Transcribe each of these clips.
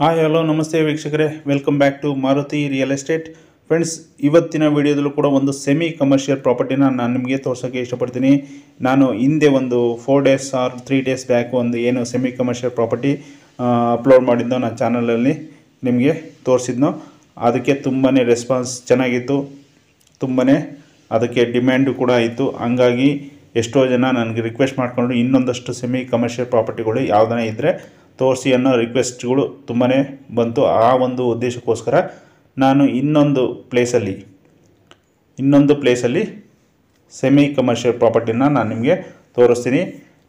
Hi hello ನಮಸ್ತೆ ವೀಕ್ಷಕರೇ, welcome back to Maruti real estate. Friends, ಇವತ್ತಿನ ವಿಡಿಯೋದಲ್ಲೂ ಕೂಡ ಒಂದು ಸೆಮಿ ಕಮರ್ಷಿಯಲ್ ಪ್ರಾಪರ್ಟಿನ ನಾನು ನಿಮಗೆ ತೋರ್ಸೋಕ್ಕೆ ಇಷ್ಟಪಡ್ತೀನಿ. ನಾನು ಹಿಂದೆ ಒಂದು 4 ಡೇಸ್ ಆರ್ 3 ಡೇಸ್ ಬ್ಯಾಕ್ ಒಂದು ಏನು ಸೆಮಿ ಕಮರ್ಷಿಯಲ್ ಪ್ರಾಪರ್ಟಿ ಅಪ್ಲೋಡ್ ಮಾಡಿದ್ದೋ ನನ್ನ ಚಾನಲಲ್ಲಿ ನಿಮಗೆ ತೋರಿಸಿದ್ನೋ. ಅದಕ್ಕೆ ತುಂಬಾ ರೆಸ್ಪಾನ್ಸ್ ಚೆನ್ನಾಗಿತ್ತು, ತುಂಬಾ ಅದಕ್ಕೆ ಡಿಮ್ಯಾಂಡು ಕೂಡ ಆಯಿತು. ಹಂಗಾಗಿ ಎಷ್ಟೋ ಜನ ನನಗೆ ರಿಕ್ವೆಸ್ಟ್ ಮಾಡಿಕೊಂಡು ಇನ್ನೊಂದಷ್ಟು ಸೆಮಿ ಕಮರ್ಷಿಯಲ್ ಪ್ರಾಪರ್ಟಿಗಳು ಯಾವುದನ್ನ ಇದ್ದರೆ ತೋರಿಸಿ ಅನ್ನೋ ರಿಕ್ವೆಸ್ಟ್ಗಳು ತುಂಬಾ ಬಂತು. ಆ ಒಂದು ಉದ್ದೇಶಕ್ಕೋಸ್ಕರ ನಾನು ಇನ್ನೊಂದು ಪ್ಲೇಸಲ್ಲಿ ಸೆಮಿ ಕಮರ್ಷಿಯಲ್ ಪ್ರಾಪರ್ಟಿನ ನಾನು ನಿಮಗೆ ತೋರಿಸ್ತೀನಿ.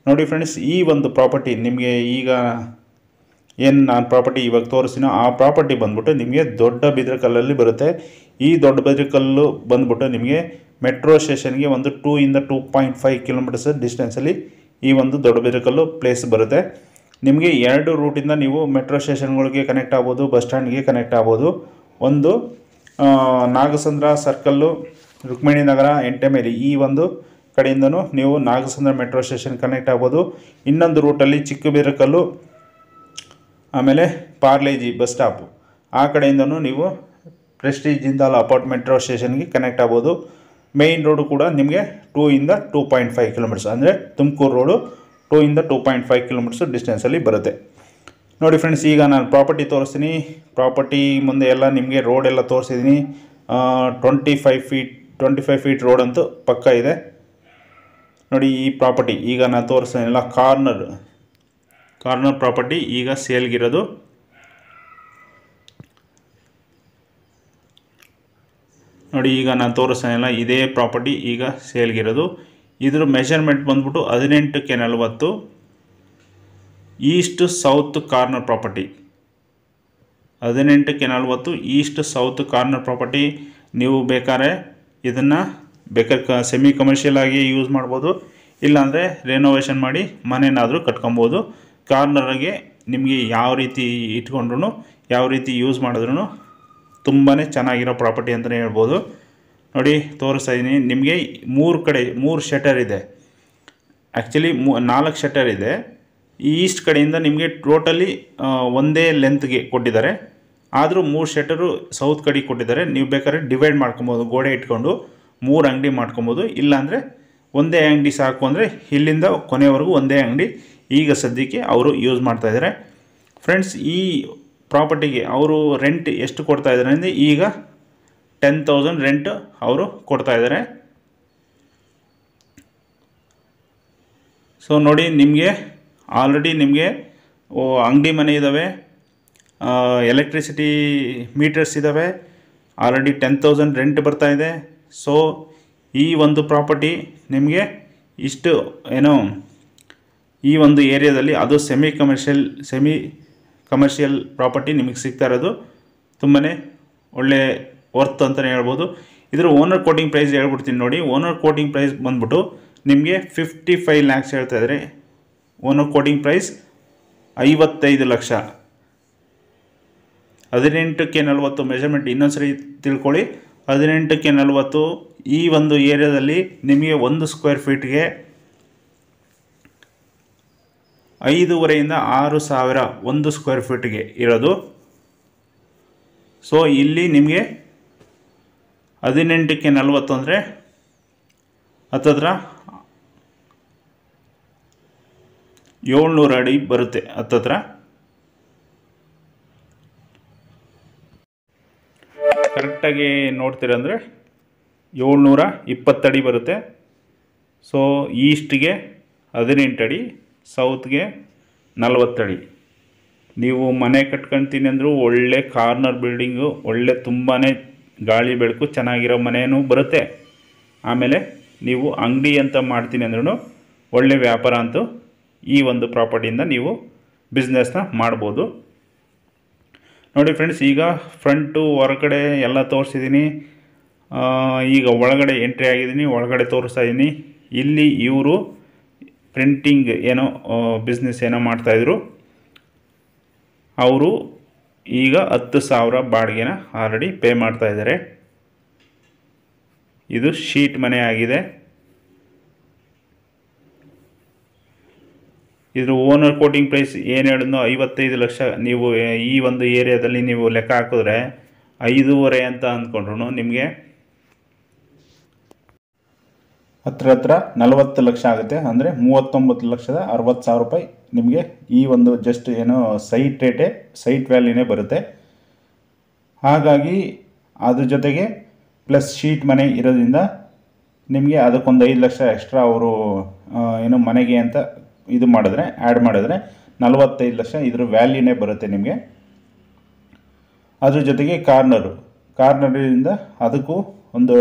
ನೋಡಿ ಫ್ರೆಂಡ್ಸ್, ಈ ಒಂದು ಪ್ರಾಪರ್ಟಿ ನಿಮಗೆ ಈಗ ಏನು ನಾನು ಪ್ರಾಪರ್ಟಿ ಇವಾಗ ತೋರಿಸ್ತೀನೋ ಆ ಪ್ರಾಪರ್ಟಿ ಬಂದ್ಬಿಟ್ಟು ನಿಮಗೆ ದೊಡ್ಡ ಬಿದ್ರಕಲ್ಲಲ್ಲಿ ಬರುತ್ತೆ. ಈ ದೊಡ್ಡ ಬಿದ್ರಕಲ್ಲು ಬಂದ್ಬಿಟ್ಟು ನಿಮಗೆ ಮೆಟ್ರೋ ಸ್ಟೇಷನ್ಗೆ ಒಂದು 2 ಇಂದ 2.5 ಕಿಲೋಮೀಟರ್ಸ್ ಡಿಸ್ಟೆನ್ಸಲ್ಲಿ ಈ ಒಂದು ದೊಡ್ಡ ಬಿದ್ರಕಲ್ಲು ಪ್ಲೇಸ್ ಬರುತ್ತೆ. ನಿಮಗೆ 2 ರೂಟಿಂದ ನೀವು ಮೆಟ್ರೋ ಸ್ಟೇಷನ್ಗಳಿಗೆ ಕನೆಕ್ಟ್ ಆಗ್ಬೋದು, ಬಸ್ ಸ್ಟ್ಯಾಂಡ್ಗೆ ಕನೆಕ್ಟ್ ಆಗ್ಬೋದು. ಒಂದು ನಾಗಸಂದ್ರ ಸರ್ಕಲ್ಲು, ರುಕ್ಮಿಣಿ ನಗರ, ಎಂಟೆಮೇಲಿ ಈ ಒಂದು ಕಡೆಯಿಂದನೂ ನೀವು ನಾಗಸಂದ್ರ ಮೆಟ್ರೋ ಸ್ಟೇಷನ್ ಕನೆಕ್ಟ್ ಆಗ್ಬೋದು. ಇನ್ನೊಂದು ರೂಟಲ್ಲಿ ಚಿಕ್ಕಬಿದ್ರಕಲ್ಲು, ಆಮೇಲೆ ಪಾರ್ಲೇಜಿ ಬಸ್ ಸ್ಟಾಪು ಆ ಕಡೆಯಿಂದನೂ ನೀವು ಪ್ರೆಸ್ಟೀಜ್ ಜಿಂದಾಲ್ ಅಪಾರ್ಟ್ಮೆಂಟ್ ಮೆಟ್ರೋ ಸ್ಟೇಷನ್ಗೆ ಕನೆಕ್ಟ್ ಆಗ್ಬೋದು. ಮೇಯ್ನ್ ರೋಡು ಕೂಡ ನಿಮಗೆ 2 ಇಂದ 2.5 ಕಿಲೋಮೀಟರ್ಸ್, ಅಂದರೆ ತುಮಕೂರು ರೋಡು 2 ಇಂದ 2.5 ಕಿಲೋಮೀಟರ್ಸ್ ಡಿಸ್ಟೆನ್ಸಲ್ಲಿ ಬರುತ್ತೆ. ನೋಡಿ ಫ್ರೆಂಡ್ಸ್, ಈಗ ನಾನು ಪ್ರಾಪರ್ಟಿ ತೋರಿಸ್ತೀನಿ. ಪ್ರಾಪರ್ಟಿ ಮುಂದೆ ಎಲ್ಲ ನಿಮಗೆ ರೋಡ್ ಎಲ್ಲ ತೋರಿಸಿದ್ದೀನಿ. 25 ಫೀಟ್ ರೋಡ್ ಅಂತೂ ಪಕ್ಕ ಇದೆ. ನೋಡಿ, ಈ ಪ್ರಾಪರ್ಟಿ ಈಗ ನಾನು ತೋರಿಸ್ತೀನಿಲ್ಲ, ಕಾರ್ನರ್ ಪ್ರಾಪರ್ಟಿ ಈಗ ಸೇಲ್ಗಿರೋದು. ನೋಡಿ, ಈಗ ನಾನು ತೋರಿಸ್ತಾನಿಲ್ಲ, ಇದೇ ಪ್ರಾಪರ್ಟಿ ಈಗ ಸೇಲ್ಗಿರೋದು. ಇದ್ರ ಮೆಷರ್ಮೆಂಟ್ ಬಂದ್ಬಿಟ್ಟು 18ಕ್ಕೆ 40 ಈಸ್ಟ್ ಸೌತ್ ಕಾರ್ನರ್ ಪ್ರಾಪರ್ಟಿ. 18ಕ್ಕೆ 40 ಈಸ್ಟ್ ಸೌತ್ ಕಾರ್ನರ್ ಪ್ರಾಪರ್ಟಿ. ನೀವು ಬೇಕಾದ್ರೆ ಇದನ್ನು ಸೆಮಿ ಕಮರ್ಷಿಯಲ್ ಆಗಿ ಯೂಸ್ ಮಾಡ್ಬೋದು, ಇಲ್ಲಾಂದರೆ ರೆನೋವೇಷನ್ ಮಾಡಿ ಮನೆನಾದರೂ ಕಟ್ಕೊಬೋದು. ಕಾರ್ನರ್ಗೆ ನಿಮಗೆ ಯಾವ ರೀತಿ ಇಟ್ಕೊಂಡ್ರು, ಯಾವ ರೀತಿ ಯೂಸ್ ಮಾಡಿದ್ರೂ ತುಂಬಾ ಚೆನ್ನಾಗಿರೋ ಪ್ರಾಪರ್ಟಿ ಅಂತಲೇ ಹೇಳ್ಬೋದು. ನೋಡಿ, ತೋರಿಸ್ತಾ ಇದ್ದೀನಿ ನಿಮಗೆ 3 ಕಡೆ 3 ಶಟರ್ ಇದೆ. ಆ್ಯಕ್ಚುಲಿ 4 ಶಟರ್ ಇದೆ. ಈ ಈಸ್ಟ್ ಕಡೆಯಿಂದ ನಿಮಗೆ ಟೋಟಲಿ ಒಂದೇ ಲೆಂತ್ಗೆ ಕೊಟ್ಟಿದ್ದಾರೆ, ಆದರೂ 3 ಶಟರು ಸೌತ್ ಕಡೆಗೆ ಕೊಟ್ಟಿದ್ದಾರೆ. ನೀವು ಬೇಕಾದ್ರೆ ಡಿವೈಡ್ ಮಾಡ್ಕೊಬೋದು, ಗೋಡೆ ಇಟ್ಕೊಂಡು 3 ಅಂಗಡಿ ಮಾಡ್ಕೊಬೋದು. ಇಲ್ಲಾಂದರೆ ಒಂದೇ ಅಂಗಡಿ ಸಾಕು ಅಂದರೆ ಇಲ್ಲಿಂದ ಕೊನೆವರೆಗೂ ಒಂದೇ ಅಂಗಡಿ ಈಗ ಸದ್ಯಕ್ಕೆ ಅವರು ಯೂಸ್ ಮಾಡ್ತಾಯಿದ್ದಾರೆ. ಫ್ರೆಂಡ್ಸ್, ಈ ಪ್ರಾಪರ್ಟಿಗೆ ಅವರು ರೆಂಟ್ ಎಷ್ಟು ಕೊಡ್ತಾಯಿದ್ದಾರೆ ಅಂದರೆ ಈಗ 10,000 ರೆಂಟ್ ಅವರು ಕೊಡ್ತಾಯಿದ್ದಾರೆ. ಸೊ ನೋಡಿ, ನಿಮಗೆ ಆಲ್ರೆಡಿ ನಿಮಗೆ ಅಂಗಡಿ ಮನೆ ಇದ್ದಾವೆ, ಎಲೆಕ್ಟ್ರಿಸಿಟಿ ಮೀಟರ್ಸ್ ಇದ್ದಾವೆ, ಆಲ್ರೆಡಿ 10,000 ರೆಂಟ್ ಬರ್ತಾಯಿದೆ. ಸೊ ಈ ಒಂದು ಪ್ರಾಪರ್ಟಿ ನಿಮಗೆ ಇಷ್ಟು ಈ ಒಂದು ಏರಿಯಾದಲ್ಲಿ ಅದು ಸೆಮಿ ಕಮರ್ಷಿಯಲ್ ಪ್ರಾಪರ್ಟಿ ನಿಮಗೆ ಸಿಗ್ತಾ ಇರೋದು ತುಂಬಾ ಒಳ್ಳೆ ವರ್ತ್ ಅಂತಲೇ ಹೇಳ್ಬೋದು. ಇದರ ಓನರ್ ಕೋಟಿಂಗ್ ಪ್ರೈಸ್ ಹೇಳ್ಬಿಡ್ತೀನಿ ನೋಡಿ. ಓನರ್ ಕೋಟಿಂಗ್ ಪ್ರೈಸ್ ಬಂದ್ಬಿಟ್ಟು ನಿಮಗೆ 55 ಲ್ಯಾಕ್ಸ್ ಹೇಳ್ತಾ ಇದ್ದಾರೆ. ಓನರ್ ಕೋಟಿಂಗ್ ಪ್ರೈಸ್ 55 ಲಕ್ಷ. 18ಕ್ಕೆ 40 ಮೆಷರ್ಮೆಂಟ್ ಇನ್ನೊಂದ್ಸರಿ ತಿಳ್ಕೊಳ್ಳಿ. 18ಕ್ಕೆ 40 ಈ ಒಂದು ಏರಿಯಾದಲ್ಲಿ ನಿಮಗೆ 1 ಸ್ಕ್ವೇರ್ ಫೀಟ್ಗೆ 5,500 6,000 1 ಸ್ಕ್ವೇರ್ ಫೀಟ್ಗೆ ಇರೋದು. ಸೊ ಇಲ್ಲಿ ನಿಮಗೆ 18ಕ್ಕೆ 40 ಅಂದರೆ ಹತ್ತತ್ರ 700 ಅಡಿ ಬರುತ್ತೆ. ಹತ್ತತ್ರ ಕರೆಕ್ಟಾಗಿ ನೋಡ್ತೀರಂದರೆ 720 ಅಡಿ ಬರುತ್ತೆ. ಸೊ ಈಸ್ಟ್ಗೆ 18 ಅಡಿ, ಸೌತ್ಗೆ 40 ಅಡಿ. ನೀವು ಮನೆ ಕಟ್ಕೊಳ್ತೀನಿ ಅಂದರೂ ಒಳ್ಳೆ ಕಾರ್ನರ್ ಬಿಲ್ಡಿಂಗು, ಒಳ್ಳೆ ತುಂಬಾ ಗಾಳಿ ಬೆಳಕು ಚೆನ್ನಾಗಿರೋ ಮನೆಯೂ ಬರುತ್ತೆ. ಆಮೇಲೆ ನೀವು ಅಂಗಡಿ ಅಂತ ಮಾಡ್ತೀನಿ ಅಂದ್ರೂ ಒಳ್ಳೆ ವ್ಯಾಪಾರ ಅಂತೂ ಈ ಒಂದು ಪ್ರಾಪರ್ಟಿಯಿಂದ ನೀವು ಬಿಸ್ನೆಸ್ನ ಮಾಡ್ಬೋದು. ನೋಡಿ ಫ್ರೆಂಡ್ಸ್, ಈಗ ಫ್ರಂಟು ಹೊರಗಡೆ ಎಲ್ಲ ತೋರಿಸಿದ್ದೀನಿ. ಈಗ ಒಳಗಡೆ ಎಂಟ್ರಿ ಆಗಿದ್ದೀನಿ, ಒಳಗಡೆ ತೋರಿಸ್ತಾ ಇದ್ದೀನಿ. ಇಲ್ಲಿ ಇವರು ಪ್ರಿಂಟಿಂಗ್ ಬಿಸ್ನೆಸ್ ಮಾಡ್ತಾಯಿದ್ರು. ಅವರು ಈಗ 10,000 ಬಾಡಿಗೆನ ಆಲ್ರೆಡಿ ಪೇ ಮಾಡ್ತಾಯಿದ್ದಾರೆ. ಇದು ಶೀಟ್ ಮನೆ ಆಗಿದೆ. ಇದ್ರ ಓನರ್ ಕೋಟಿಂಗ್ ಪ್ರೈಸ್ ಏನು ಹೇಳಿದ್ನೋ 55 ಲಕ್ಷ. ನೀವು ಈ ಒಂದು ಏರಿಯಾದಲ್ಲಿ ನೀವು ಲೆಕ್ಕ ಹಾಕಿದ್ರೆ 5.5 ಅಂತ ಅಂದ್ಕೊಂಡ್ರು ನಿಮಗೆ ಹತ್ರ 40 ಲಕ್ಷ ಆಗುತ್ತೆ. ಅಂದರೆ 39,60,000 ರೂಪಾಯಿ ನಿಮಗೆ ಈ ಒಂದು ಜಸ್ಟ್ ಏನೋ ಸೈಟ್ ವ್ಯಾಲ್ಯೂನೇ ಬರುತ್ತೆ. ಹಾಗಾಗಿ ಅದ್ರ ಜೊತೆಗೆ ಪ್ಲಸ್ ಶೀಟ್ ಮನೆ ಇರೋದ್ರಿಂದ ನಿಮಗೆ ಅದಕ್ಕೊಂದು 5 ಲಕ್ಷ ಎಕ್ಸ್ಟ್ರಾ ಅವರು ಏನೋ ಮನೆಗೆ ಅಂತ ಇದು ಮಾಡಿದ್ರೆ ಆ್ಯಡ್ ಮಾಡಿದ್ರೆ 45 ಲಕ್ಷ ಇದ್ರ ವ್ಯಾಲ್ಯೂನೇ ಬರುತ್ತೆ ನಿಮಗೆ. ಅದ್ರ ಜೊತೆಗೆ ಕಾರ್ನರಿಂದ ಅದಕ್ಕೂ ಒಂದು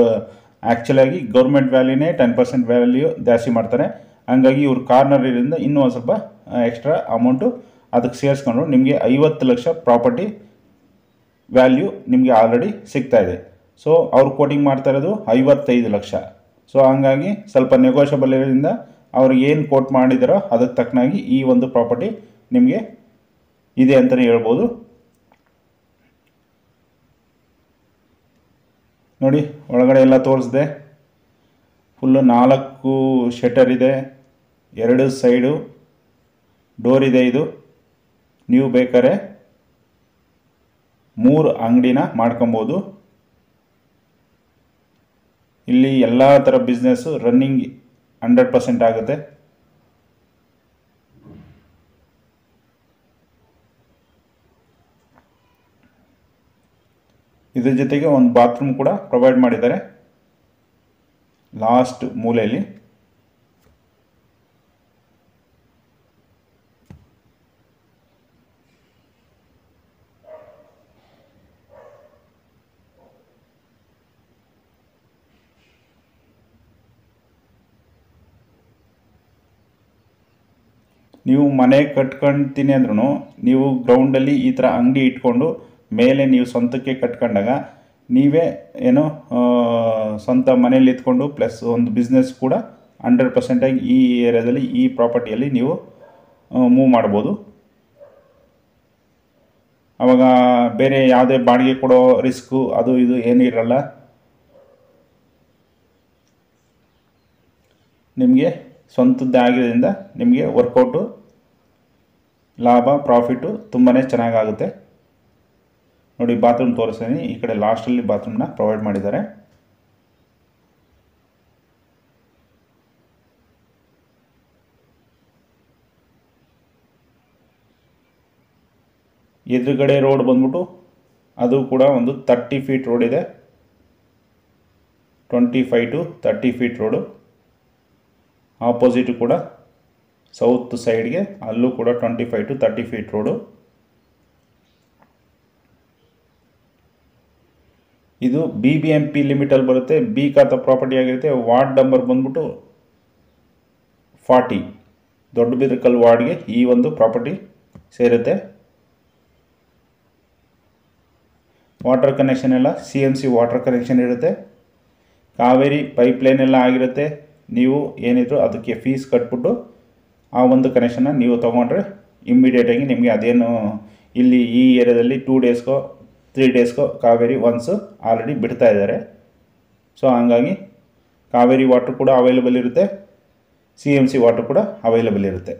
ಆ್ಯಕ್ಚುಲಾಗಿ ಗೌರ್ಮೆಂಟ್ ವ್ಯಾಲ್ಯೂನೇ 10% ವ್ಯಾಲ್ಯೂ ಜಾಸ್ತಿ ಮಾಡ್ತಾರೆ. ಹಂಗಾಗಿ ಇವ್ರು ಕಾರ್ನರಿಂದ ಇನ್ನೂ ಒಂದು ಸ್ವಲ್ಪ ಎಕ್ಸ್ಟ್ರಾ ಅಮೌಂಟು ಅದಕ್ಕೆ ಸೇರಿಸ್ಕೊಂಡು ನಿಮಗೆ 50 ಲಕ್ಷ ಪ್ರಾಪರ್ಟಿ ವ್ಯಾಲ್ಯೂ ನಿಮಗೆ ಆಲ್ರೆಡಿ ಸಿಗ್ತಾಯಿದೆ. ಸೊ ಅವ್ರು ಕೋಟಿಂಗ್ ಮಾಡ್ತಾ ಇರೋದು 55 ಲಕ್ಷ. ಸೊ ಹಂಗಾಗಿ ಸ್ವಲ್ಪ ನೆಗೋಷಿಯಬಲ್ ಇರೋದ್ರಿಂದ ಅವ್ರು ಏನು ಕೋಟ್ ಮಾಡಿದಾರೋ ಅದಕ್ಕೆ ತಕ್ಕನಾಗಿ ಈ ಒಂದು ಪ್ರಾಪರ್ಟಿ ನಿಮಗೆ ಇದೆ ಅಂತಲೇ ಹೇಳ್ಬೋದು. ನೋಡಿ ಒಳಗಡೆ ಎಲ್ಲ ತೋರಿಸಿದೆ. ಫುಲ್ಲು 4 ಶಟರ್ ಇದೆ, 2 ಸೈಡು ಡೋರ್ ಇದೆ. ಇದು ನೀವು ಬೇಕಾದ್ರೆ 3 ಅಂಗಡಿನ ಮಾಡ್ಕೊಬೋದು. ಇಲ್ಲಿ ಎಲ್ಲ ಥರ ಬಿಸ್ನೆಸ್ಸು ರನ್ನಿಂಗ್ 100% ಆಗುತ್ತೆ. ಇದ್ರ ಜೊತೆಗೆ ಒಂದು ಬಾತ್ರೂಮ್ ಕೂಡ ಪ್ರೊವೈಡ್ ಮಾಡಿದ್ದಾರೆ ಲಾಸ್ಟ್ ಮೂಲೆಯಲ್ಲಿ. ನೀವು ಮನೆ ಕಟ್ಕೊಳ್ತೀನಿ ಅಂದ್ರೂ ನೀವು ಗ್ರೌಂಡಲ್ಲಿ ಈ ಥರ ಅಂಗಡಿ ಇಟ್ಕೊಂಡು ಮೇಲೆ ನೀವು ಸ್ವಂತಕ್ಕೆ ಕಟ್ಕೊಂಡಾಗ ನೀವೇ ಏನೋ ಸ್ವಂತ ಮನೇಲಿ ಇಟ್ಕೊಂಡು ಪ್ಲಸ್ ಒಂದು ಬಿಸ್ನೆಸ್ ಕೂಡ 100% ಈ ಏರಿಯಾದಲ್ಲಿ ಈ ಪ್ರಾಪರ್ಟಿಯಲ್ಲಿ ನೀವು ಮೂವ್ ಮಾಡ್ಬೋದು. ಆವಾಗ ಬೇರೆ ಯಾವುದೇ ಬಾಡಿಗೆ ಕೊಡೋ ರಿಸ್ಕು ಅದು ಇದು ಏನೂ ಇರಲ್ಲ. ನಿಮಗೆ ಸ್ವಂತದ್ದೇ ಆಗಿರೋದ್ರಿಂದ ನಿಮಗೆ ವರ್ಕೌಟು ಲಾಭ ಪ್ರಾಫಿಟ್ಟು ತುಂಬಾ ಚೆನ್ನಾಗಾಗುತ್ತೆ. ನೋಡಿ ಬಾತ್ರೂಮ್ ತೋರಿಸ್ತೀನಿ. ಈ ಕಡೆ ಲಾಸ್ಟಲ್ಲಿ ಬಾತ್ರೂಮ್ನ ಪ್ರೊವೈಡ್ ಮಾಡಿದ್ದಾರೆ. ಎದುರುಗಡೆ ರೋಡ್ ಬಂದ್ಬಿಟ್ಟು ಅದು ಕೂಡ ಒಂದು 30 ಫೀಟ್ ರೋಡ್ ಇದೆ. 25 to 30 ಫೀಟ್ ರೋಡು. ಆಪೋಸಿಟು ಕೂಡ ಸೌತ್ ಸೈಡ್ಗೆ ಅಲ್ಲೂ ಕೂಡ 25 to 30 ಫೀಟ್ ರೋಡು. ಇದು BBMP ಲಿಮಿಟಲ್ಲಿ ಬರುತ್ತೆ. ಬಿ ಖಾತಾ ಪ್ರಾಪರ್ಟಿ ಆಗಿರುತ್ತೆ. ವಾರ್ಡ್ ನಂಬರ್ ಬಂದ್ಬಿಟ್ಟು 40 ದೊಡ್ಡಬಿದರಕಲ್ಲು ವಾರ್ಡ್ಗೆ ಈ ಒಂದು ಪ್ರಾಪರ್ಟಿ ಸೇರುತ್ತೆ. ವಾಟರ್ ಕನೆಕ್ಷನ್ ಎಲ್ಲ CMC ವಾಟರ್ ಕನೆಕ್ಷನ್ ಇರುತ್ತೆ. ಕಾವೇರಿ ಪೈಪ್ಲೈನ್ ಎಲ್ಲ ಆಗಿರುತ್ತೆ. ನೀವು ಏನಿದ್ರು ಅದಕ್ಕೆ ಫೀಸ್ ಕಟ್ಬಿಟ್ಟು ಆ ಒಂದು ಕನೆಕ್ಷನ್ನ ನೀವು ತೊಗೊಂಡ್ರೆ ಇಮ್ಮಿಡಿಯೇಟಾಗಿ ನಿಮಗೆ ಅದೇನು ಇಲ್ಲಿ ಈ ಏರಿಯಾದಲ್ಲಿ 2 ಡೇಸ್ಗೋ 3 ಡೇಸ್ಗೋ ಕಾವೇರಿ ಒನ್ಸು ಆಲ್ರೆಡಿ ಬಿಡ್ತಾ ಇದ್ದಾರೆ. ಸೊ ಹಂಗಾಗಿ ಕಾವೇರಿ ವಾಟ್ರ್ ಕೂಡ ಅವೈಲೇಬಲ್ ಇರುತ್ತೆ, CMC ವಾಟ್ರ್ ಕೂಡ ಅವೈಲೇಬಲ್ ಇರುತ್ತೆ.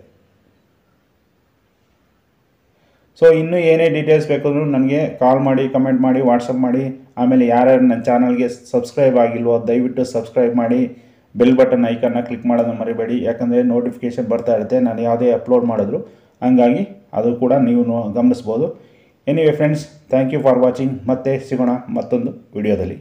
ಸೊ ಇನ್ನೂ ಏನೇ ಡೀಟೇಲ್ಸ್ ಬೇಕಾದ್ರೂ ನನಗೆ ಕಾಲ್ ಮಾಡಿ, ಕಮೆಂಟ್ ಮಾಡಿ, ವಾಟ್ಸಪ್ ಮಾಡಿ. ಆಮೇಲೆ ಯಾರ್ಯಾರು ನನ್ನ ಚಾನಲ್ಗೆ ಸಬ್ಸ್ಕ್ರೈಬ್ ಆಗಿಲ್ವೋ ದಯವಿಟ್ಟು ಸಬ್ಸ್ಕ್ರೈಬ್ ಮಾಡಿ, ಬೆಲ್ ಬಟನ್ ಐಕನ್ನ ಕ್ಲಿಕ್ ಮಾಡೋದನ್ನು ಮರಿಬೇಡಿ. ಯಾಕಂದರೆ ನೋಟಿಫಿಕೇಷನ್ ಬರ್ತಾ ಇರುತ್ತೆ ನಾನು ಯಾವುದೇ ಅಪ್ಲೋಡ್ ಮಾಡಿದ್ರು. ಹಂಗಾಗಿ ಅದು ಕೂಡ ನೀವು ಗಮನಿಸ್ಬೋದು. Anyway friends, thank you for watching. ಮತ್ತೆ ಸಿಗೋಣ ಮತ್ತೊಂದು ವಿಡಿಯೋದಲ್ಲಿ.